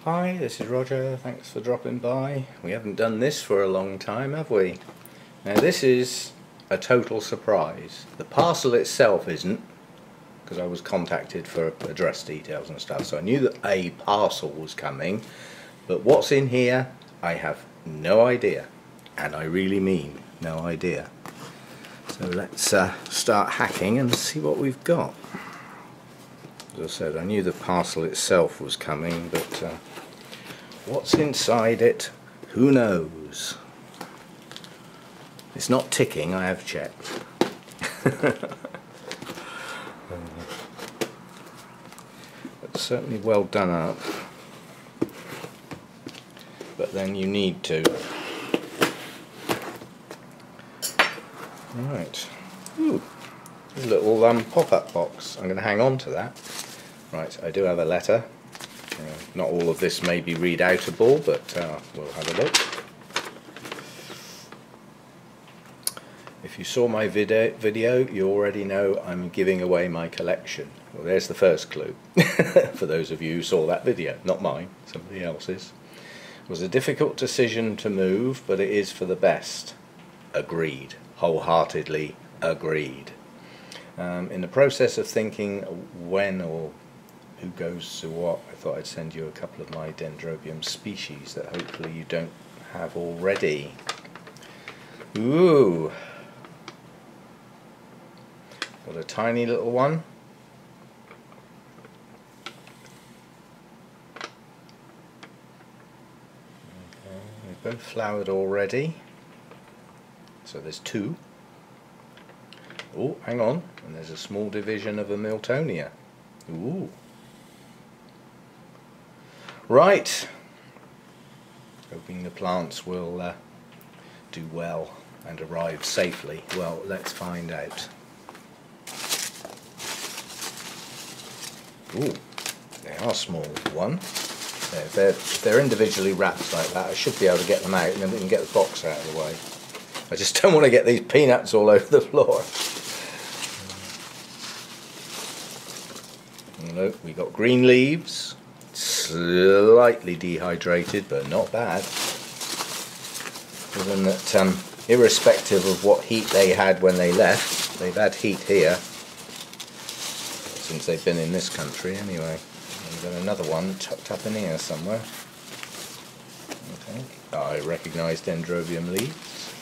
Hi, this is Roger, thanks for dropping by. We haven't done this for a long time, have we? Now this is a total surprise. The parcel itself isn't, because I was contacted for address details and stuff, so I knew that a parcel was coming, but what's in here, I have no idea, and I really mean no idea. So let's start hacking and see what we've got. As I said, I knew the parcel itself was coming, but what's inside it, who knows? It's not ticking, I have checked. It's certainly well done up. But then you need to. Right. Ooh. A little pop-up box. I'm going to hang on to that. Right, I do have a letter. Not all of this may be read-outable, but we'll have a look. If you saw my video, you already know I'm giving away my collection. Well, there's the first clue. For those of you who saw that video, not mine, somebody else's. It was a difficult decision to move, but it is for the best. Agreed. Wholeheartedly agreed. In the process of thinking when or who goes to what, I thought I'd send you a couple of my Dendrobium species that hopefully you don't have already. Ooh! Got a tiny little one. Okay, they've both flowered already. So there's two. Oh, hang on, and there's a small division of a Miltonia. Ooh. Right. Hoping the plants will do well and arrive safely. Well, let's find out. Ooh, they are small. One. They're individually wrapped like that. I should be able to get them out, and then we can get the box out of the way. I just don't want to get these peanuts all over the floor. Look, we got green leaves, slightly dehydrated, but not bad. Given that, irrespective of what heat they had when they left, they've had heat here since they've been in this country anyway. And we've got another one tucked up in here somewhere. Okay, I recognise Dendrobium leaves.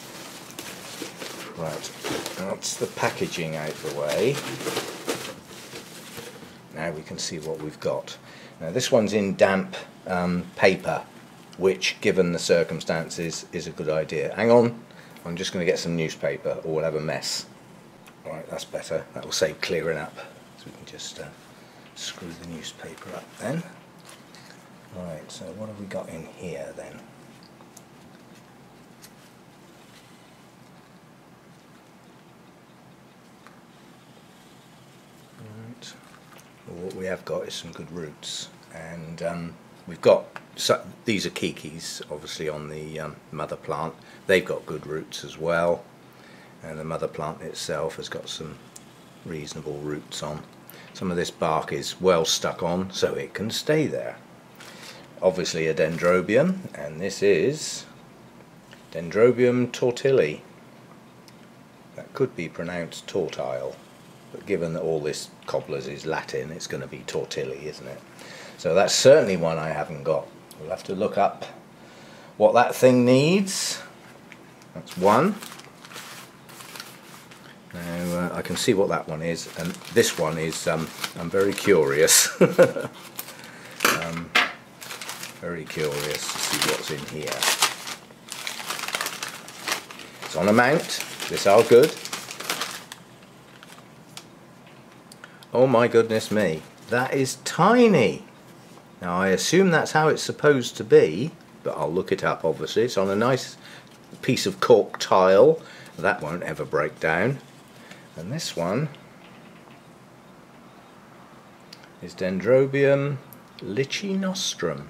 Right, that's the packaging out of the way. Now we can see what we've got. Now this one's in damp paper, which given the circumstances is a good idea. Hang on, I'm just going to get some newspaper or we'll have a mess. Right, that's better, that will save clearing up. So we can just screw the newspaper up then. Right, so what have we got in here then? Right. Well, what we have got is some good roots, and we've got these are kikis, obviously on the mother plant. They've got good roots as well, and the mother plant itself has got some reasonable roots on. Some of this bark is well stuck on, so it can stay there. Obviously a Dendrobium, and this is Dendrobium tortile. That could be pronounced tortile, but given that all this cobblers is Latin, it's going to be tortile, isn't it? So that's certainly one I haven't got. We'll have to look up what that thing needs. That's one. Now I can see what that one is, and this one is, I'm very curious. Very curious to see what's in here. It's on a mount. This are good. Oh my goodness me, that is tiny. Now I assume that's how it's supposed to be, but I'll look it up obviously. It's on a nice piece of cork tile. That won't ever break down. And this one is Dendrobium lichenastrum.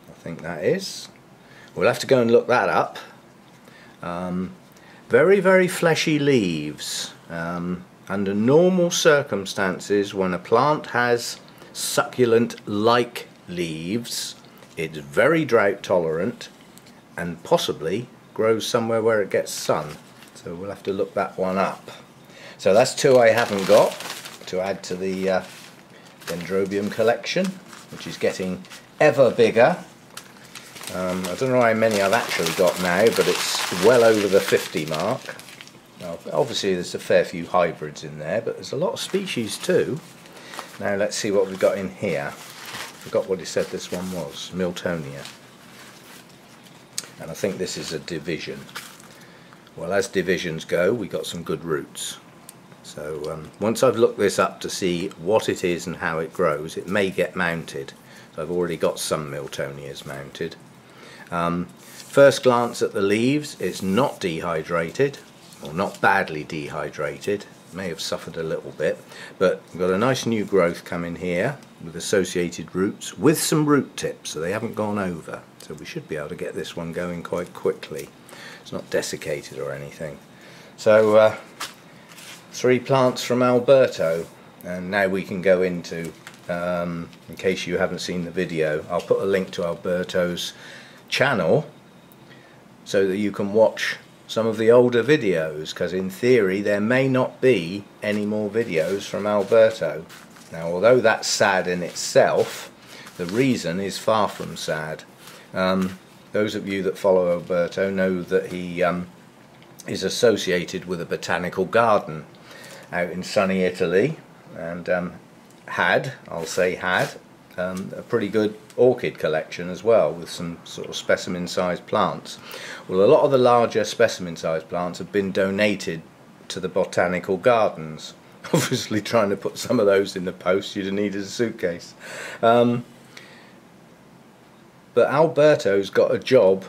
I think that is. We'll have to go and look that up. Very, very fleshy leaves. Under normal circumstances, when a plant has succulent-like leaves, it's very drought tolerant and possibly grows somewhere where it gets sun. So we'll have to look that one up. So that's two I haven't got to add to the Dendrobium collection, which is getting ever bigger. I don't know how many I've actually got now, but it's well over the 50 mark. Now, obviously there's a fair few hybrids in there, but there's a lot of species too. Now let's see what we've got in here. Forgot what he said this one was. Miltonia. And I think this is a division. Well, as divisions go, we got some good roots. So once I've looked this up to see what it is and how it grows, it may get mounted. So I've already got some Miltonias mounted. First glance at the leaves, it's not dehydrated, or not badly dehydrated. It may have suffered a little bit, but we've got a nice new growth coming here with associated roots with some root tips, so they haven't gone over. So we should be able to get this one going quite quickly. It's not desiccated or anything. So 3 plants from Alberto, and now we can go into, in case you haven't seen the video, I'll put a link to Alberto's channel so that you can watch some of the older videos, because in theory there may not be any more videos from Alberto. Now, although that's sad in itself, the reason is far from sad. Those of you that follow Alberto know that he is associated with a botanical garden out in sunny Italy, and I'll say had, a pretty good orchid collection as well, with some sort of specimen sized plants. Well, a lot of the larger specimen sized plants have been donated to the botanical gardens. Obviously trying to put some of those in the post, you'd have needed a suitcase. But Alberto's got a job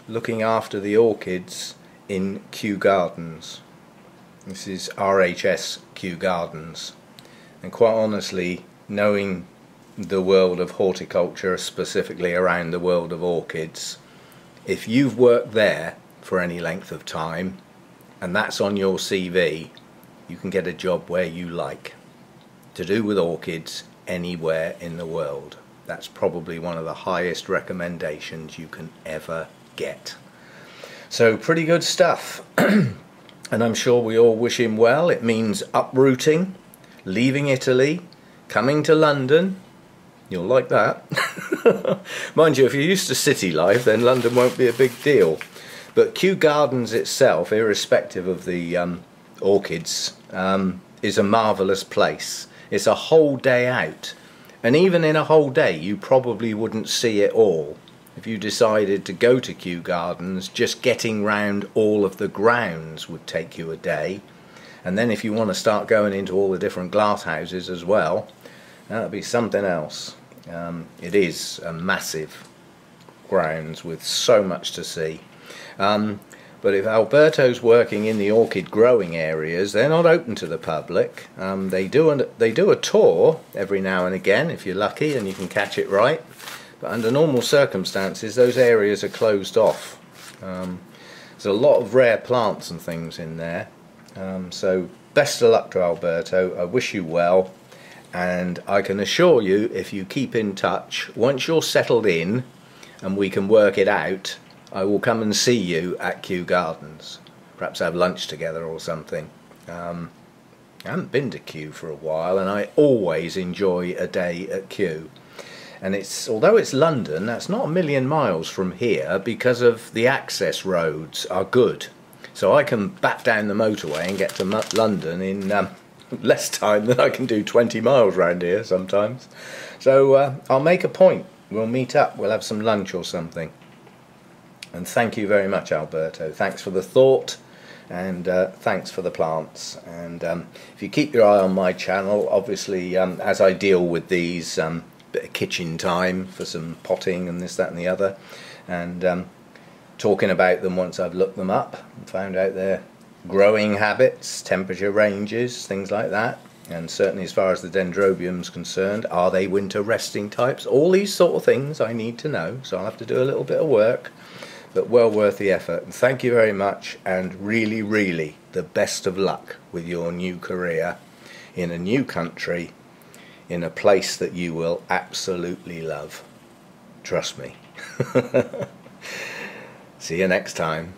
looking after the orchids in Kew Gardens. This is RHS Kew Gardens, and quite honestly, knowing the world of horticulture, specifically around the world of orchids, if you've worked there for any length of time and that's on your CV, you can get a job where you like, to do with orchids anywhere in the world. That's probably one of the highest recommendations you can ever get. So pretty good stuff. And I'm sure we all wish him well. It means uprooting, leaving Italy, coming to London. You'll like that. Mind you, if you're used to city life, then London won't be a big deal. But Kew Gardens itself, irrespective of the orchids, is a marvellous place. It's a whole day out. And even in a whole day, you probably wouldn't see it all. If you decided to go to Kew Gardens, just getting round all of the grounds would take you a day. And then if you want to start going into all the different glass houses as well, that'll be something else. It is a massive grounds with so much to see. But if Alberto's working in the orchid growing areas, they're not open to the public. They do a tour every now and again if you're lucky and you can catch it right. But under normal circumstances, those areas are closed off. There's a lot of rare plants and things in there. So best of luck to Alberto. I wish you well. And I can assure you, if you keep in touch, once you're settled in and we can work it out, I will come and see you at Kew Gardens. Perhaps have lunch together or something. I haven't been to Kew for a while, and I always enjoy a day at Kew. And although it's London, that's not a million miles from here, because of the access roads are good. So I can bat down the motorway and get to London in less time than I can do 20 miles round here sometimes. So I'll make a point. We'll meet up. We'll have some lunch or something. And thank you very much, Alberto. Thanks for the thought, and thanks for the plants. And if you keep your eye on my channel, obviously as I deal with these, bit of kitchen time for some potting and this, that and the other, and talking about them once I've looked them up and found out their growing habits, temperature ranges, things like that. And certainly as far as the Dendrobium's concerned, are they winter resting types? All these sort of things I need to know, so I'll have to do a little bit of work, but well worth the effort. And thank you very much, and really, really the best of luck with your new career in a new country, in a place that you will absolutely love. Trust me. See you next time.